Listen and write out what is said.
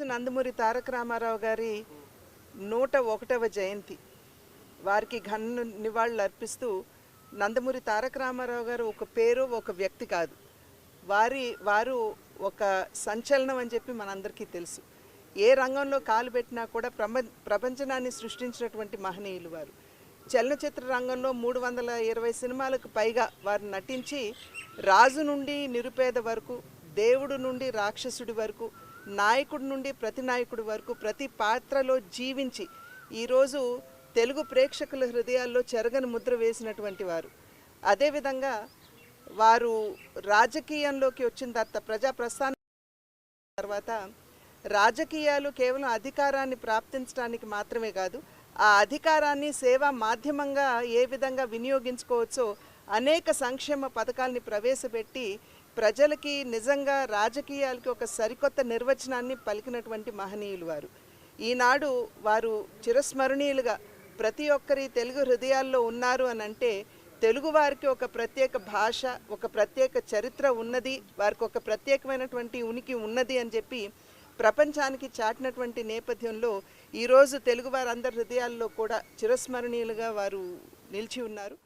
ఈరోజు నందమూరి తారక రామారావు గారి 101వ జయంతి. వారికి ఘన నివాళులు అర్పిస్తూ నందమూరి తారక రామారావు గారు ఒక పేరు, ఒక వ్యక్తి కాదు. వారు ఒక సంచలనం అని చెప్పి మనందరికీ తెలుసు. ఏ రంగంలో కాలు పెట్టినా కూడా ప్రపంచనాన్ని సృష్టించినటువంటి మహనీయులు వారు. చలనచిత్ర రంగంలో 320 సినిమాలకు పైగా వారు నటించి రాజు నుండి నిరుపేద వరకు, దేవుడు నుండి రాక్షసుడి వరకు, నాయకుడి నుండి ప్రతి నాయకుడి వరకు ప్రతి పాత్రలో జీవించి ఈరోజు తెలుగు ప్రేక్షకుల హృదయాల్లో చెరగని ముద్ర వేసినటువంటి వారు. అదేవిధంగా వారు రాజకీయంలోకి వచ్చిన తర్వాత ప్రజాప్రస్థానం తర్వాత రాజకీయాలు కేవలం అధికారాన్ని ప్రాప్తించడానికి మాత్రమే కాదు, ఆ అధికారాన్ని సేవా మాధ్యమంగా ఏ విధంగా వినియోగించుకోవచ్చో అనేక సంక్షేమ పథకాల్ని ప్రవేశపెట్టి ప్రజలకి నిజంగా రాజకీయాలకి ఒక సరికొత్త నిర్వచనాన్ని పలికినటువంటి మహనీయులు వారు. ఈనాడు వారు చిరస్మరణీయులుగా ప్రతి ఒక్కరి తెలుగు హృదయాల్లో ఉన్నారు అని అంటే తెలుగు వారికి ఒక ప్రత్యేక భాష, ఒక ప్రత్యేక చరిత్ర ఉన్నది, వారికి ఒక ప్రత్యేకమైనటువంటి ఉనికి ఉన్నది అని చెప్పి ప్రపంచానికి చాటినటువంటి నేపథ్యంలో ఈరోజు తెలుగు వారందరి హృదయాల్లో కూడా చిరస్మరణీయులుగా వారు నిలిచి ఉన్నారు.